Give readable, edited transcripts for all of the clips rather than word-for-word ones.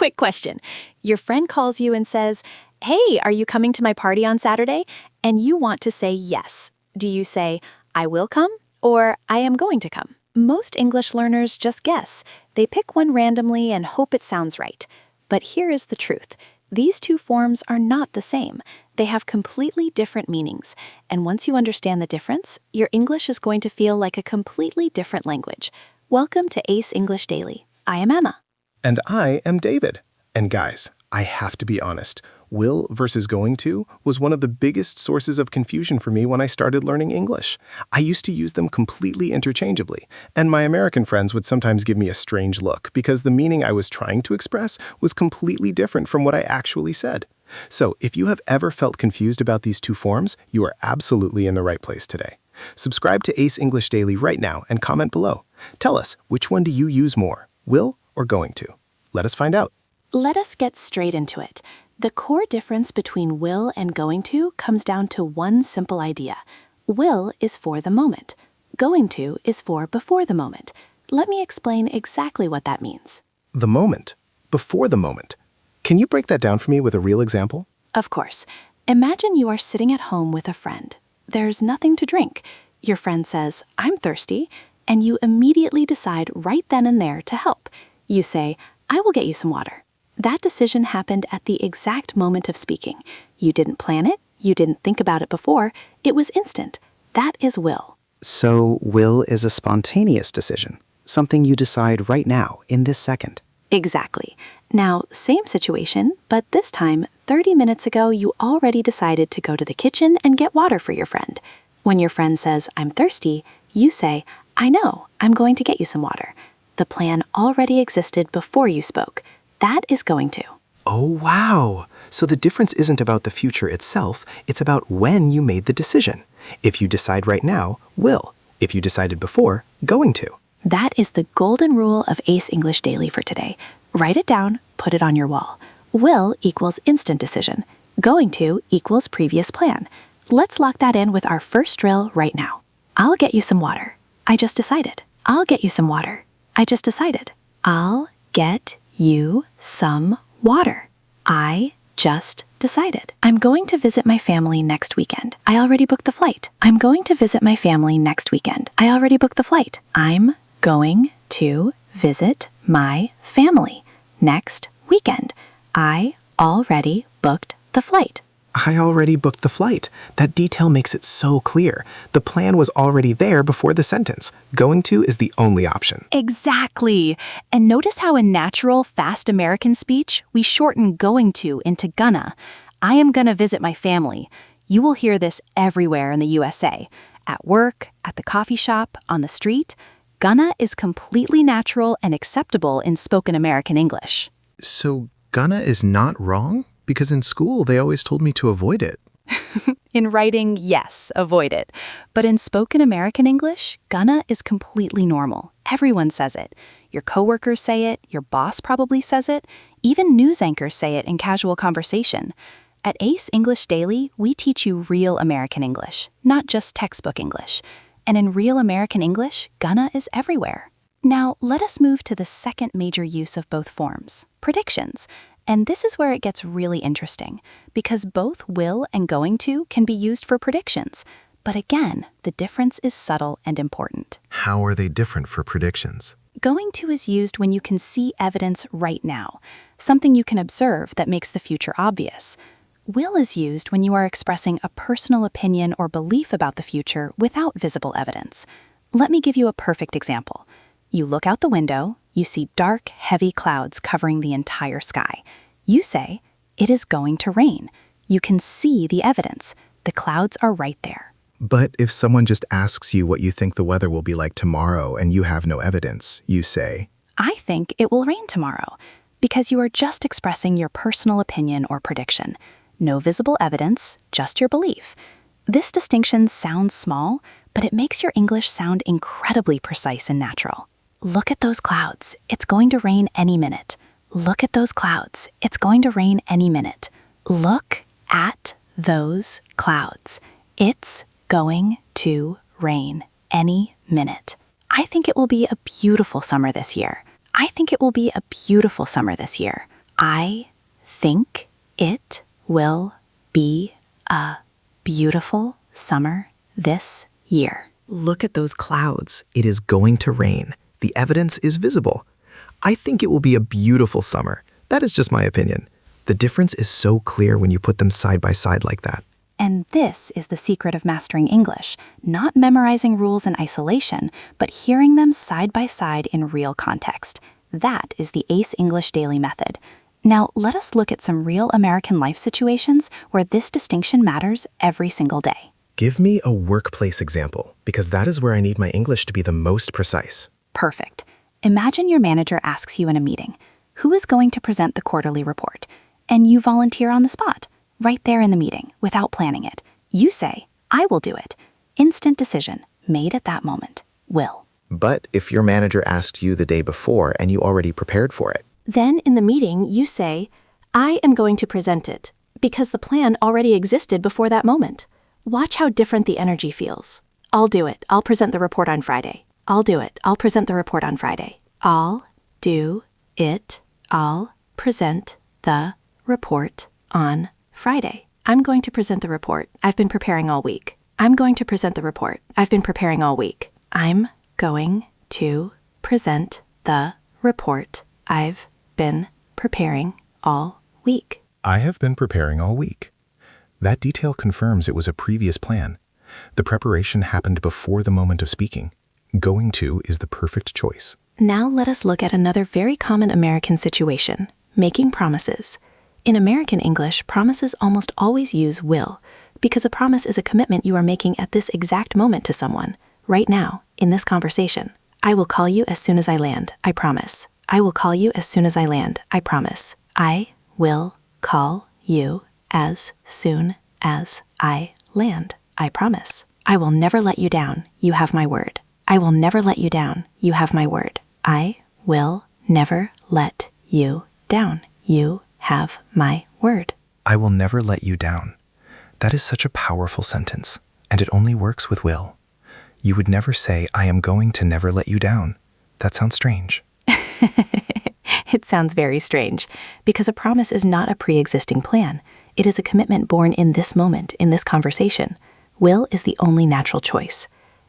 Quick question. Your friend calls you and says, "Hey, are you coming to my party on Saturday?" And you want to say yes. Do you say, "I will come," or "I am going to come"? Most English learners just guess. They pick one randomly and hope it sounds right. But here is the truth. These two forms are not the same. They have completely different meanings. And once you understand the difference, your English is going to feel like a completely different language. Welcome to Ace English Daily. I am Emma. And I am David. And guys, I have to be honest. Will versus going to was one of the biggest sources of confusion for me when I started learning English. I used to use them completely interchangeably, and my American friends would sometimes give me a strange look because the meaning I was trying to express was completely different from what I actually said. So, if you have ever felt confused about these two forms, you are absolutely in the right place today. Subscribe to Ace English Daily right now and comment below. Tell us, which one do you use more, will or going to? Let us find out. Let us get straight into it. The core difference between will and going to comes down to one simple idea. Will is for the moment. Going to is for before the moment. Let me explain exactly what that means. The moment. Before the moment. Can you break that down for me with a real example? Of course. Imagine you are sitting at home with a friend. There's nothing to drink. Your friend says, "I'm thirsty," and you immediately decide right then and there to help. You say, "I will get you some water." That decision happened at the exact moment of speaking. You didn't plan it, you didn't think about it before, it was instant. That is will. So, will is a spontaneous decision, something you decide right now, in this second. Exactly. Now, same situation, but this time, 30 minutes ago, you already decided to go to the kitchen and get water for your friend. When your friend says, "I'm thirsty," you say, "I know, I'm going to get you some water." The plan already existed before you spoke. That is going to. Oh, wow! So the difference isn't about the future itself, it's about when you made the decision. If you decide right now, will. If you decided before, going to. That is the golden rule of Ace English Daily for today. Write it down, put it on your wall. Will equals instant decision. Going to equals previous plan. Let's lock that in with our first drill right now. I'll get you some water. I just decided. I'll get you some water. I just decided. I'll get you some water. I just decided. I'm going to visit my family next weekend. I already booked the flight. I'm going to visit my family next weekend. I already booked the flight. I'm going to visit my family next weekend. I already booked the flight. I already booked the flight. That detail makes it so clear. The plan was already there before the sentence. Going to is the only option. Exactly. And notice how in natural, fast American speech, we shorten going to into gonna. I am gonna visit my family. You will hear this everywhere in the USA. At work, at the coffee shop, on the street. Gonna is completely natural and acceptable in spoken American English. So gonna is not wrong? Because in school, they always told me to avoid it. In writing, yes, avoid it. But in spoken American English, gonna is completely normal. Everyone says it. Your coworkers say it, your boss probably says it, even news anchors say it in casual conversation. At Ace English Daily, we teach you real American English, not just textbook English. And in real American English, gonna is everywhere. Now, let us move to the second major use of both forms, predictions. And this is where it gets really interesting, because both will and going to can be used for predictions. But again, the difference is subtle and important. How are they different for predictions? Going to is used when you can see evidence right now, something you can observe that makes the future obvious. Will is used when you are expressing a personal opinion or belief about the future without visible evidence. Let me give you a perfect example. You look out the window, you see dark, heavy clouds covering the entire sky. You say, "It is going to rain." You can see the evidence. The clouds are right there. But if someone just asks you what you think the weather will be like tomorrow and you have no evidence, you say, "I think it will rain tomorrow," because you are just expressing your personal opinion or prediction. No visible evidence, just your belief. This distinction sounds small, but it makes your English sound incredibly precise and natural. Look at those clouds. It's going to rain any minute. Look at those clouds. It's going to rain any minute. Look at those clouds. It's going to rain any minute. I think it will be a beautiful summer this year. I think it will be a beautiful summer this year. I think it will be a beautiful summer this year. Look at those clouds. It is going to rain. The evidence is visible. I think it will be a beautiful summer. That is just my opinion. The difference is so clear when you put them side by side like that. And this is the secret of mastering English, not memorizing rules in isolation, but hearing them side by side in real context. That is the ACE English Daily method. Now, let us look at some real American life situations where this distinction matters every single day. Give me a workplace example, because that is where I need my English to be the most precise. Perfect. Imagine your manager asks you in a meeting, who is going to present the quarterly report? And you volunteer on the spot, right there in the meeting, without planning it. You say, I will do it. Instant decision, made at that moment. Will. But if your manager asked you the day before and you already prepared for it? Then in the meeting, you say, I am going to present it, because the plan already existed before that moment. Watch how different the energy feels. I'll do it. I'll present the report on Friday. I'll do it. I'll present the report on Friday. I'll do it. I'll present the report on Friday. I'm going to present the report. I've been preparing all week. I'm going to present the report. I've been preparing all week. I'm going to present the report. I've been preparing all week. I have been preparing all week. That detail confirms it was a previous plan. The preparation happened before the moment of speaking. Going to is the perfect choice. Now let us look at another very common American situation, making promises. In American English, promises almost always use will, because a promise is a commitment you are making at this exact moment to someone, right now, in this conversation. I will call you as soon as I land, I promise. I will call you as soon as I land, I promise. I will call you as soon as I land, I promise. I will never let you down, you have my word. I will never let you down, you have my word. I will never let you down, you have my word. I will never let you down. That is such a powerful sentence, and it only works with will. You would never say, I am going to never let you down. That sounds strange. It sounds very strange, because a promise is not a pre-existing plan. It is a commitment born in this moment, in this conversation. Will is the only natural choice.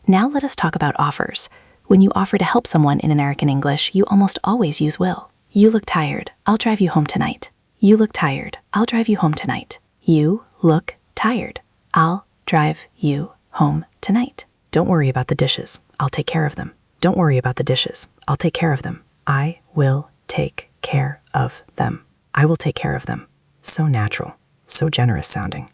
Now let us talk about offers. When you offer to help someone in American English, you almost always use will. You look tired. I'll drive you home tonight. You look tired. I'll drive you home tonight. You look tired. I'll drive you home tonight. Don't worry about the dishes. I'll take care of them. Don't worry about the dishes. I'll take care of them. I will take care of them. I will take care of them. So natural, so generous sounding.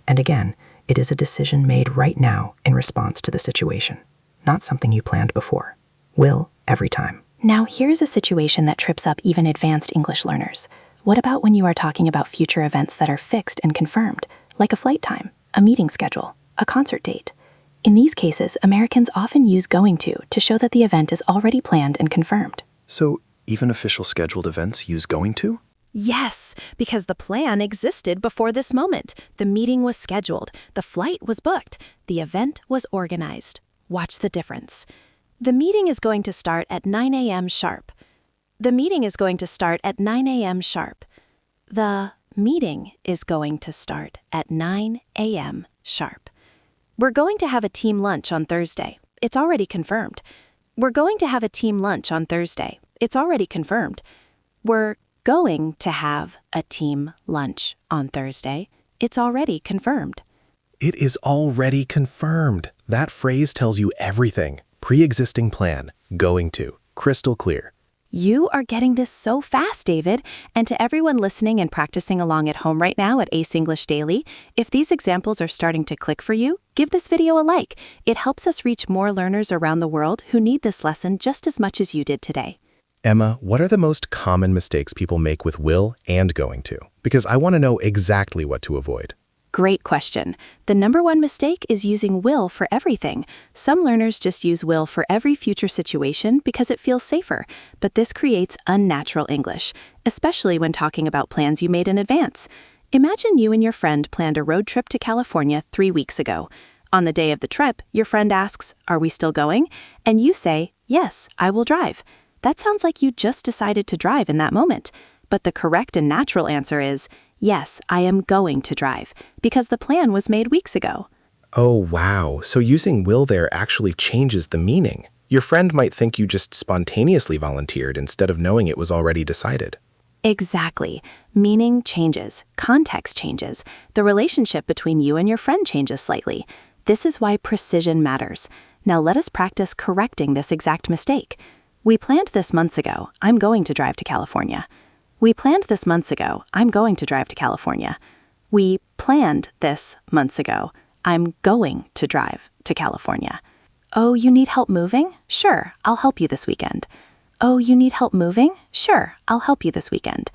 And again, it is a decision made right now in response to the situation, not something you planned before. Will every time. Now here's a situation that trips up even advanced English learners. What about when you are talking about future events that are fixed and confirmed, like a flight time, a meeting schedule, a concert date? In these cases, Americans often use going to show that the event is already planned and confirmed. So even official scheduled events use going to? Yes, because the plan existed before this moment. The meeting was scheduled, the flight was booked, the event was organized. Watch the difference. The meeting is going to start at 9 a.m. sharp. The meeting is going to start at 9 a.m. sharp. The meeting is going to start at 9 a.m. sharp. We're going to have a team lunch on Thursday. It's already confirmed. We're going to have a team lunch on Thursday. It's already confirmed. We're going to have a team lunch on Thursday. It's already confirmed. It is already confirmed. That phrase tells you everything. Pre-existing plan, going to, crystal clear. You are getting this so fast, David. And to everyone listening and practicing along at home right now at ACE English Daily, if these examples are starting to click for you, give this video a like. It helps us reach more learners around the world who need this lesson just as much as you did today. Emma, what are the most common mistakes people make with will and going to? Because I want to know exactly what to avoid. Great question. The number one mistake is using will for everything. Some learners just use will for every future situation because it feels safer, but this creates unnatural English, especially when talking about plans you made in advance. Imagine you and your friend planned a road trip to California 3 weeks ago. On the day of the trip, your friend asks, "Are we still going?" And you say, "Yes, I will drive." That sounds like you just decided to drive in that moment. But the correct and natural answer is, yes, I am going to drive, because the plan was made weeks ago. Oh, wow. So using will there actually changes the meaning. Your friend might think you just spontaneously volunteered instead of knowing it was already decided. Exactly. Meaning changes, context changes, the relationship between you and your friend changes slightly. This is why precision matters. Now let us practice correcting this exact mistake. We planned this months ago. I'm going to drive to California. We planned this months ago. I'm going to drive to California. We planned this months ago. I'm going to drive to California. Oh, you need help moving? Sure, I'll help you this weekend. Oh, you need help moving? Sure, I'll help you this weekend.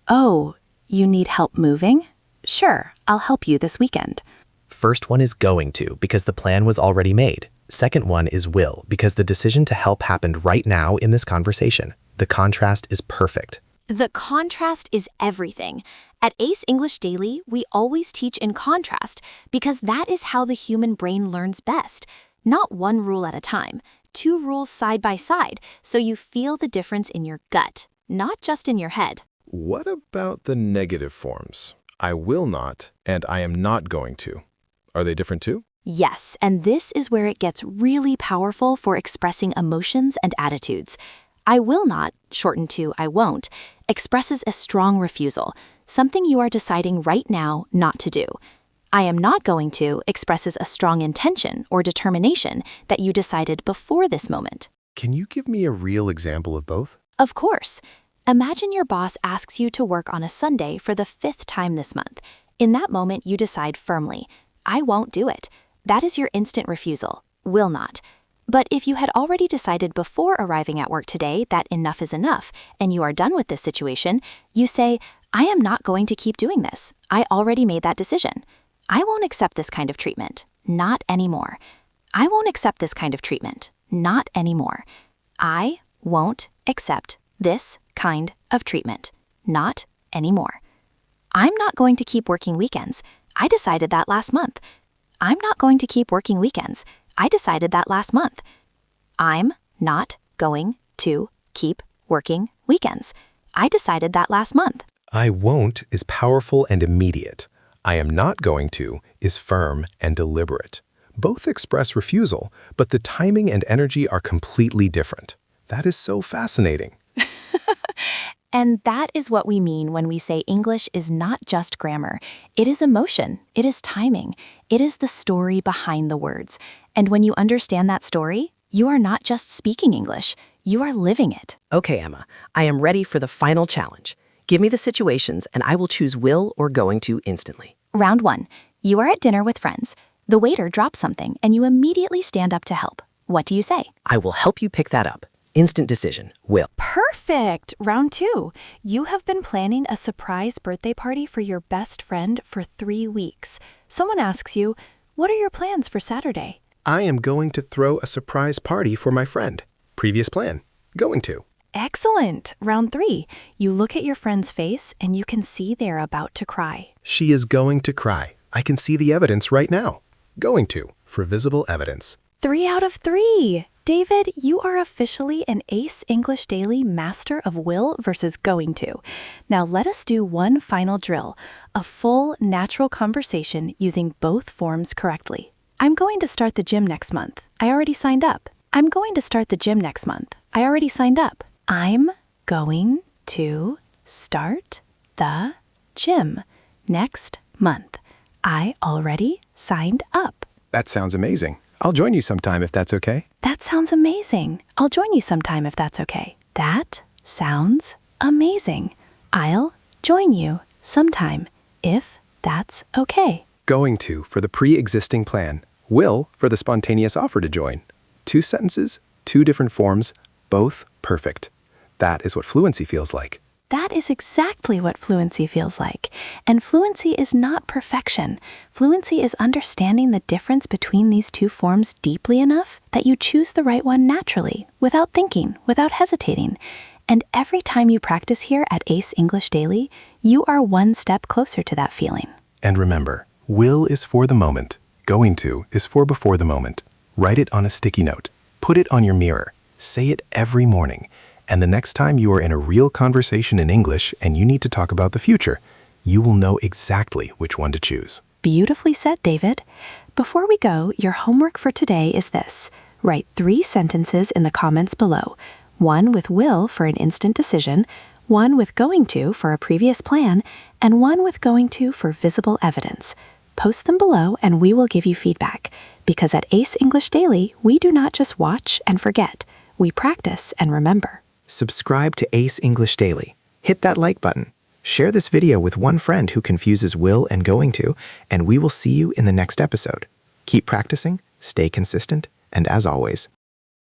Oh, you need help moving? Sure, I'll help you this weekend. First one is going to, because the plan was already made. Second one is will, because the decision to help happened right now in this conversation. The contrast is perfect. The contrast is everything. At ACE English Daily, we always teach in contrast because that is how the human brain learns best. Not one rule at a time, 2 rules side by side, so you feel the difference in your gut, not just in your head. What about the negative forms? I will not and I am not going to. Are they different too? Yes, and this is where it gets really powerful for expressing emotions and attitudes. I will not, shortened to I won't, expresses a strong refusal, something you are deciding right now not to do. I am not going to expresses a strong intention or determination that you decided before this moment. Can you give me a real example of both? Of course. Imagine your boss asks you to work on a Sunday for the 5th time this month. In that moment, you decide firmly, I won't do it. That is your instant refusal, will not. But if you had already decided before arriving at work today that enough is enough, and you are done with this situation, you say, I am not going to keep doing this. I already made that decision. I won't accept this kind of treatment. Not anymore. I won't accept this kind of treatment. Not anymore. I won't accept this kind of treatment. Not anymore. I'm not going to keep working weekends. I decided that last month. I'm not going to keep working weekends. I decided that last month. I'm not going to keep working weekends. I decided that last month. I won't is powerful and immediate. I am not going to is firm and deliberate. Both express refusal, but the timing and energy are completely different. That is so fascinating. And that is what we mean when we say English is not just grammar. It is emotion. It is timing. It is the story behind the words. And when you understand that story, you are not just speaking English. You are living it. Okay, Emma, I am ready for the final challenge. Give me the situations and I will choose will or going to instantly. Round 1. You are at dinner with friends. The waiter drops something and you immediately stand up to help. What do you say? I will help you pick that up. Instant decision, will. Perfect! Round 2. You have been planning a surprise birthday party for your best friend for 3 weeks. Someone asks you, what are your plans for Saturday? I am going to throw a surprise party for my friend. Previous plan. Going to. Excellent! Round 3. You look at your friend's face and you can see they're about to cry. She is going to cry. I can see the evidence right now. Going to, for visible evidence. 3 out of 3! David, you are officially an ACE English Daily master of will versus going to. Now let us do one final drill, a full, natural conversation using both forms correctly. I'm going to start the gym next month. I already signed up. I'm going to start the gym next month. I already signed up. I'm going to start the gym next month. I already signed up. That sounds amazing. I'll join you sometime if that's okay. That sounds amazing. I'll join you sometime if that's okay. That sounds amazing. I'll join you sometime if that's okay. Going to for the pre-existing plan. Will for the spontaneous offer to join. 2 sentences, 2 different forms, both perfect. That is what fluency feels like. That is exactly what fluency feels like. And fluency is not perfection. Fluency is understanding the difference between these 2 forms deeply enough that you choose the right one naturally, without thinking, without hesitating. And every time you practice here at ACE English Daily, you are one step closer to that feeling. And remember, will is for the moment. Going to is for before the moment. Write it on a sticky note. Put it on your mirror. Say it every morning. And the next time you are in a real conversation in English and you need to talk about the future, you will know exactly which one to choose. Beautifully said, David. Before we go, your homework for today is this. Write 3 sentences in the comments below. 1 with will for an instant decision, 1 with going to for a previous plan, and 1 with going to for visible evidence. Post them below and we will give you feedback. Because at Ace English Daily, we do not just watch and forget. We practice and remember. Subscribe to Ace English Daily. Hit that like button. Share this video with one friend who confuses will and going to, and we will see you in the next episode. Keep practicing, stay consistent, and as always,